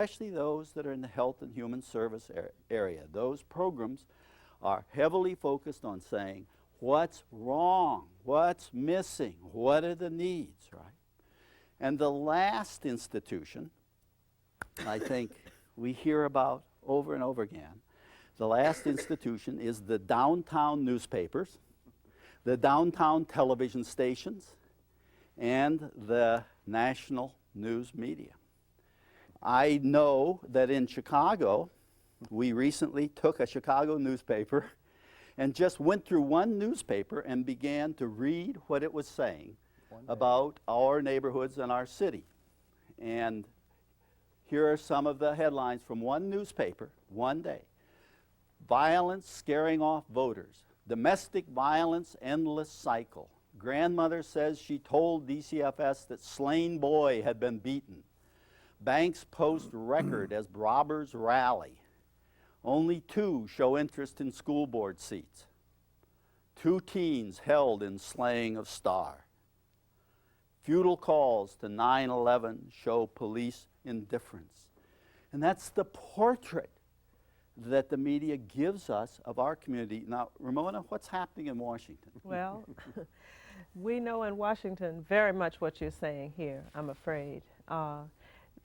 especially those that are in the health and human service area. Those programs are heavily focused on saying what's wrong, what's missing, what are the needs, right? And the last institution, I think we hear about over and over again, the last institution is the downtown newspapers, the downtown television stations, and the national news media. I know that in Chicago, we recently took a Chicago newspaper and just went through one newspaper and began to read what it was saying about our neighborhoods and our city. And here are some of the headlines from one newspaper, one day. Violence scaring off voters. Domestic violence endless cycle. Grandmother says she told DCFS that slain boy had been beaten. Banks post record as robbers rally. Only 2 show interest in school board seats. 2 teens held in slaying of Star. Futile calls to 9/11 show police indifference. And that's the portrait that the media gives us of our community. Now, Ramona, what's happening in Washington? Well, we know in Washington very much what you're saying here, I'm afraid.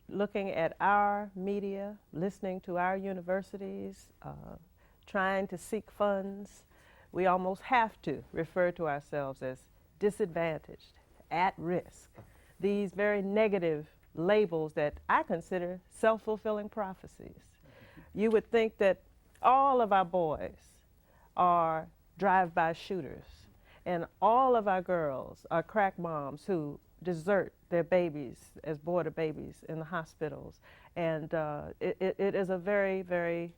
Looking at our media, listening to our universities, trying to seek funds, we almost have to refer to ourselves as disadvantaged, at risk. These very negative labels that I consider self-fulfilling prophecies. You would think that all of our boys are drive-by shooters, and all of our girls are crack moms who desert their babies as border babies in the hospitals. And it is a very, very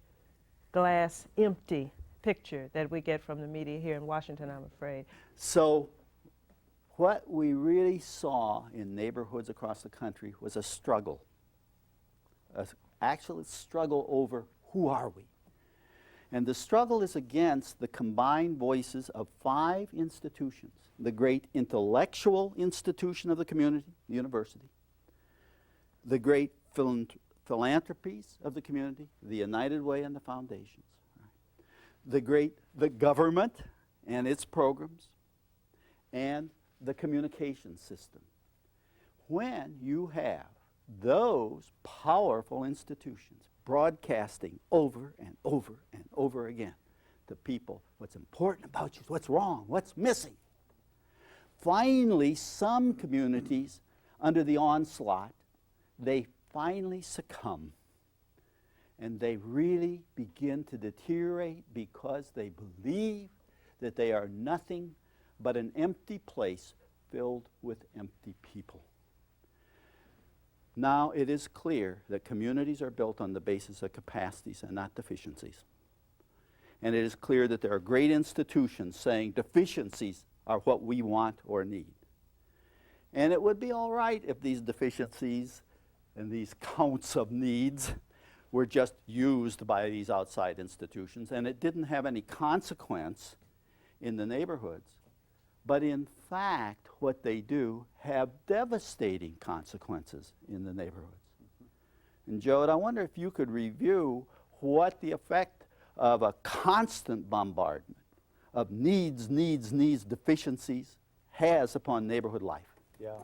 glass empty picture that we get from the media here in Washington, I'm afraid. So what we really saw in neighborhoods across the country was a struggle, actual struggle over who are we. And the struggle is against the combined voices of 5 institutions. The great intellectual institution of the community, the university, the great philanthropies of the community, the United Way and the foundations, right? The government and its programs, and the communication system. When you have those powerful institutions broadcasting over and over and over again to people what's important about you, what's wrong, what's missing, finally some communities under the onslaught, they finally succumb, and they really begin to deteriorate because they believe that they are nothing but an empty place filled with empty people. Now it is clear that communities are built on the basis of capacities and not deficiencies. And it is clear that there are great institutions saying deficiencies are what we want or need. And it would be all right if these deficiencies and these counts of needs were just used by these outside institutions and it didn't have any consequence in the neighborhoods. But in fact, what they do have devastating consequences in the neighborhoods. And Joe, I wonder if you could review what the effect of a constant bombardment of needs, deficiencies has upon neighborhood life. Yeah,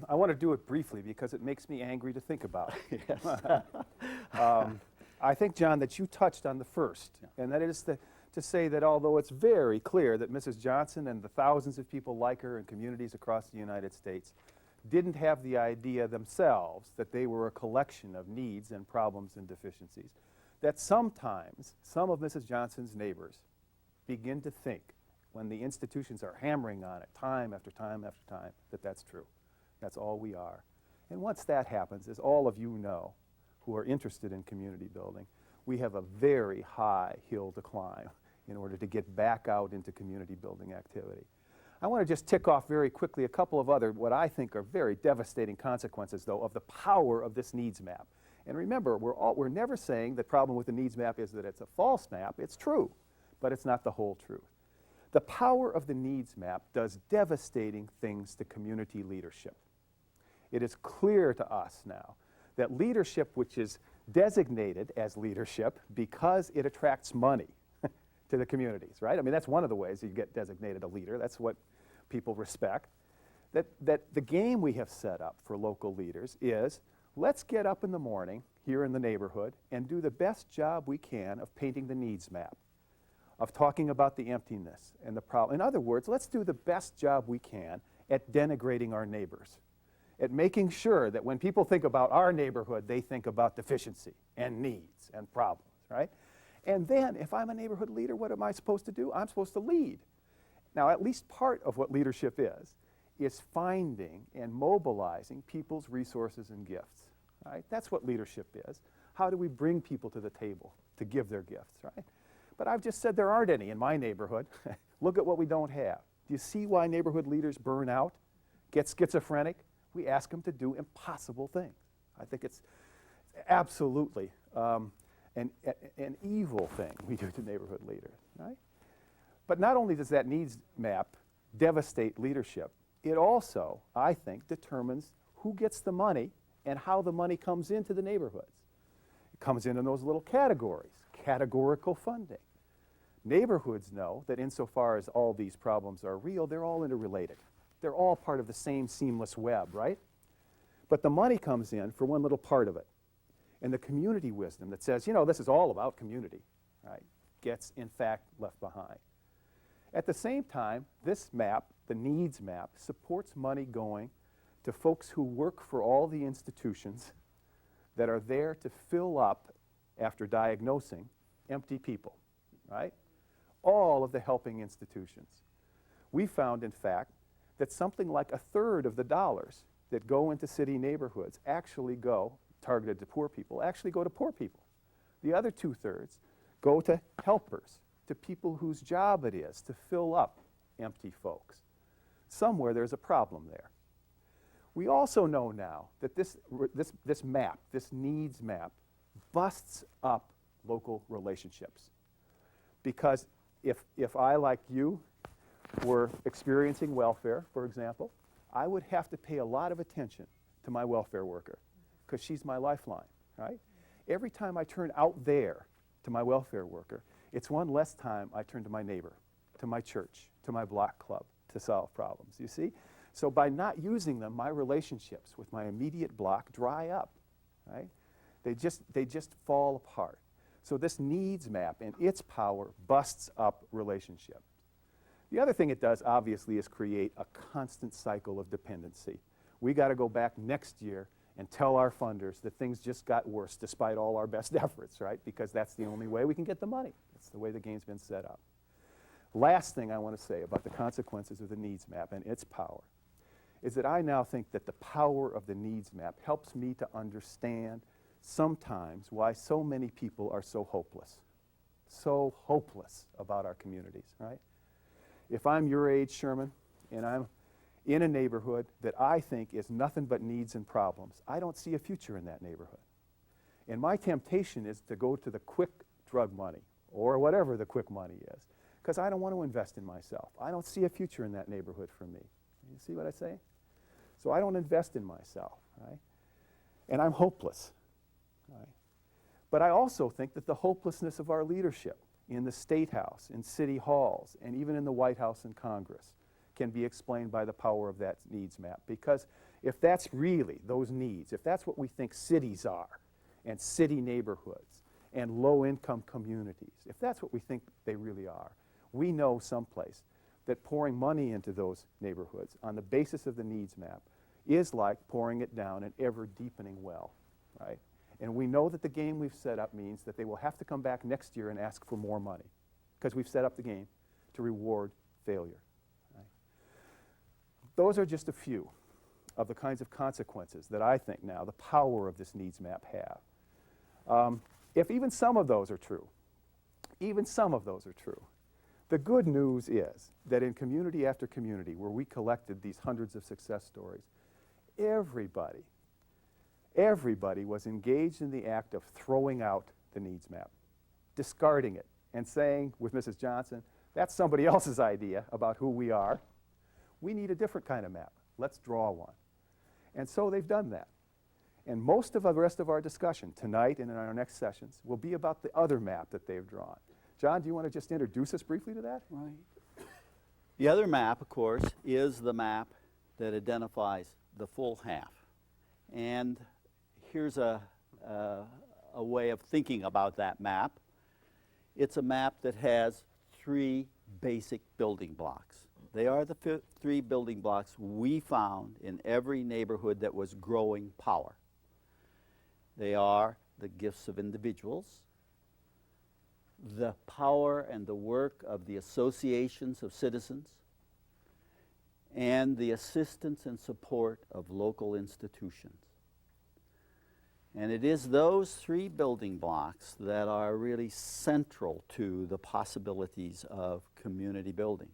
I want to do it briefly because it makes me angry to think about. Yes. I think, John, that you touched on the first, and that is to say that although it's very clear that Mrs. Johnson and the thousands of people like her in communities across the United States didn't have the idea themselves that they were a collection of needs and problems and deficiencies, that sometimes some of Mrs. Johnson's neighbors begin to think, when the institutions are hammering on it time after time after time, that that's true. That's all we are. And once that happens, as all of you know who are interested in community building, we have a very high hill to climb in order to get back out into community building activity. I want to just tick off very quickly a couple of other, what I think are very devastating consequences, though, of the power of this needs map. And remember, we're never saying the problem with the needs map is that it's a false map. It's true, but it's not the whole truth. The power of the needs map does devastating things to community leadership. It is clear to us now that leadership which is designated as leadership because it attracts money to the communities, right? I mean, that's one of the ways you get designated a leader. That's what people respect. That the game we have set up for local leaders is, let's get up in the morning here in the neighborhood and do the best job we can of painting the needs map, of talking about the emptiness and the problem. In other words, let's do the best job we can at denigrating our neighbors, at making sure that when people think about our neighborhood, they think about deficiency and needs and problems, right? And then, if I'm a neighborhood leader, what am I supposed to do? I'm supposed to lead. Now, at least part of what leadership is finding and mobilizing people's resources and gifts, right? That's what leadership is. How do we bring people to the table to give their gifts, right? But I've just said there aren't any in my neighborhood. Look at what we don't have. Do you see why neighborhood leaders burn out, get schizophrenic? We ask them to do impossible things. I think it's absolutely an evil thing we do to neighborhood leaders, right? But not only does that needs map devastate leadership, it also, I think, determines who gets the money and how the money comes into the neighborhoods. It comes in those little categories, categorical funding. Neighborhoods know that insofar as all these problems are real, they're all interrelated. They're all part of the same seamless web, right? But the money comes in for one little part of it. And the community wisdom that says, you know, this is all about community, right, gets, in fact, left behind. At the same time, this map, the needs map, supports money going to folks who work for all the institutions that are there to fill up, after diagnosing, empty people, right? All of the helping institutions. We found, in fact, that something like a third of the dollars that go into city neighborhoods actually go, targeted to poor people, actually go to poor people. The other 2/3 go to helpers, to people whose job it is to fill up empty folks. Somewhere there's a problem there. We also know now that this map, this needs map, busts up local relationships. Because if I, like you, were experiencing welfare, for example, I would have to pay a lot of attention to my welfare worker because she's my lifeline, right? Every time I turn out there to my welfare worker, it's one less time I turn to my neighbor, to my church, to my block club to solve problems, you see? So by not using them, my relationships with my immediate block dry up, right? They just fall apart. So this needs map and its power busts up relationship. The other thing it does, obviously, is create a constant cycle of dependency. We got to go back next year and tell our funders that things just got worse despite all our best efforts, right? Because that's the only way we can get the money. That's the way the game's been set up. Last thing I want to say about the consequences of the needs map and its power is that I now think that the power of the needs map helps me to understand sometimes why so many people are so hopeless about our communities, right? If I'm your age, Sherman, and I'm in a neighborhood that I think is nothing but needs and problems, I don't see a future in that neighborhood. And my temptation is to go to the quick drug money, or whatever the quick money is, because I don't want to invest in myself. I don't see a future in that neighborhood for me. You see what I say? So I don't invest in myself, right? And I'm hopeless, right? But I also think that the hopelessness of our leadership in the State House, in city halls, and even in the White House and Congress can be explained by the power of that needs map. Because if that's really those needs, if that's what we think cities are, and city neighborhoods, and low-income communities, if that's what we think they really are, we know someplace that pouring money into those neighborhoods on the basis of the needs map is like pouring it down an ever-deepening well, right? And we know that the game we've set up means that they will have to come back next year and ask for more money because we've set up the game to reward failure. Right? Those are just a few of the kinds of consequences that I think now the power of this needs map have. If even some of those are true, the good news is that in community after community where we collected these hundreds of success stories, everybody was engaged in the act of throwing out the needs map, discarding it, and saying with Mrs. Johnson, that's somebody else's idea about who we are. We need a different kind of map. Let's draw one. And so they've done that. And most of the rest of our discussion tonight and in our next sessions will be about the other map that they've drawn. John, do you want to just introduce us briefly to that? Right. The other map, of course, is the map that identifies the full half. And here's a way of thinking about that map. It's a map that has 3 basic building blocks. They are the 3 building blocks we found in every neighborhood that was growing power. They are the gifts of individuals, the power and the work of the associations of citizens, and the assistance and support of local institutions. And it is those 3 building blocks that are really central to the possibilities of community building.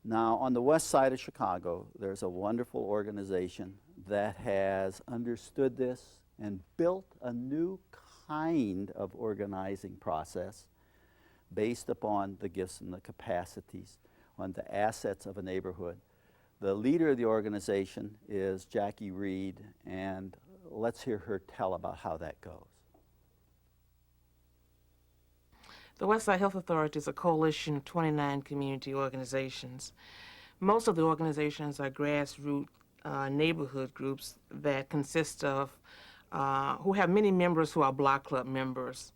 Now, on the west side of Chicago, there's a wonderful organization that has understood this and built a new kind of organizing process based upon the gifts and the capacities, on the assets of a neighborhood. The leader of the organization is Jackie Reed, and let's hear her tell about how that goes. The Westside Health Authority is a coalition of 29 community organizations. Most of the organizations are grassroots neighborhood groups that consist of, who have many members who are block club members.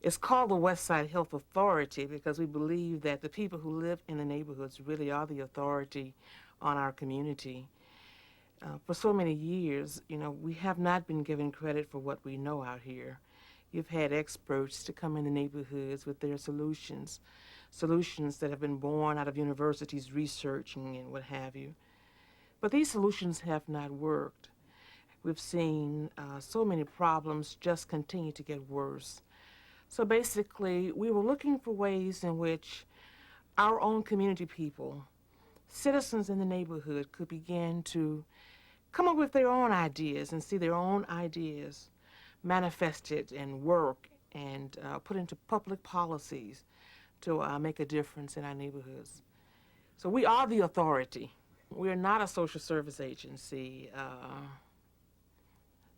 It's called the Westside Health Authority because we believe that the people who live in the neighborhoods really are the authority on our community. For so many years, we have not been given credit for what we know out here. You've had experts to come in the neighborhoods with their solutions that have been born out of universities researching and what have you. But these solutions have not worked. We've seen so many problems just continue to get worse. So basically, we were looking for ways in which our own community people, citizens in the neighborhood, could begin to come up with their own ideas and see their own ideas manifested and work and put into public policies to make a difference in our neighborhoods. So we are the authority. We are not a social service agency.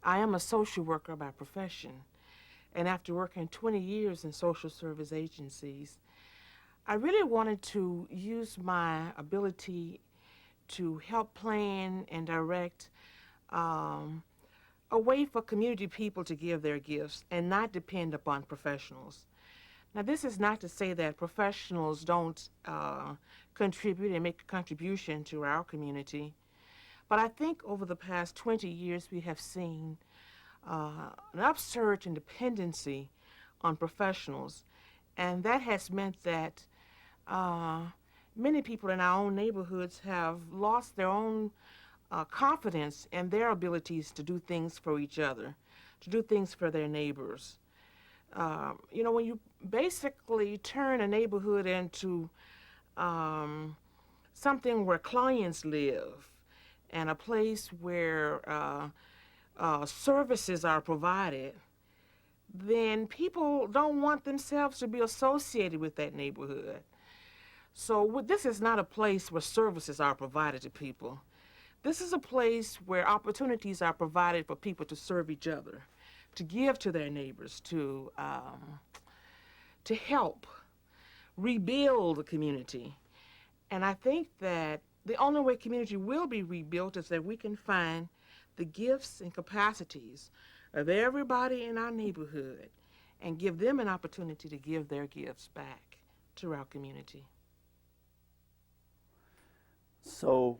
I am a social worker by profession, and after working 20 years in social service agencies, I really wanted to use my ability to help plan and direct a way for community people to give their gifts and not depend upon professionals. Now, this is not to say that professionals don't contribute and make a contribution to our community, but I think over the past 20 years we have seen an upsurge in dependency on professionals, and that has meant that many people in our own neighborhoods have lost their own confidence in their abilities to do things for each other, to do things for their neighbors. When you basically turn a neighborhood into something where clients live and a place where services are provided, then people don't want themselves to be associated with that neighborhood. So this is not a place where services are provided to people. This is a place where opportunities are provided for people to serve each other, to give to their neighbors, to help rebuild the community. And I think that the only way community will be rebuilt is that we can find the gifts and capacities of everybody in our neighborhood and give them an opportunity to give their gifts back to our community. So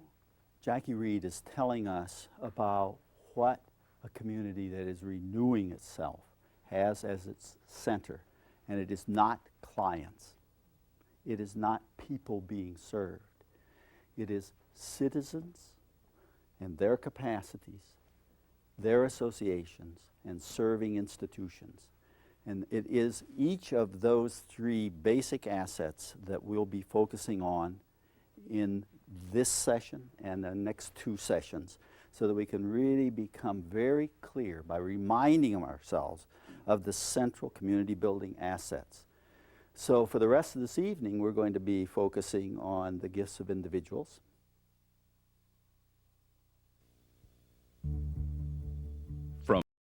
Jackie Reed is telling us about what a community that is renewing itself has as its center, and it is not clients. It is not people being served. It is citizens and their capacities, their associations, and serving institutions. And it is each of those 3 basic assets that we'll be focusing on in this session and the next 2 sessions, so that we can really become very clear by reminding ourselves of the central community building assets. So for the rest of this evening, we're going to be focusing on the gifts of individuals,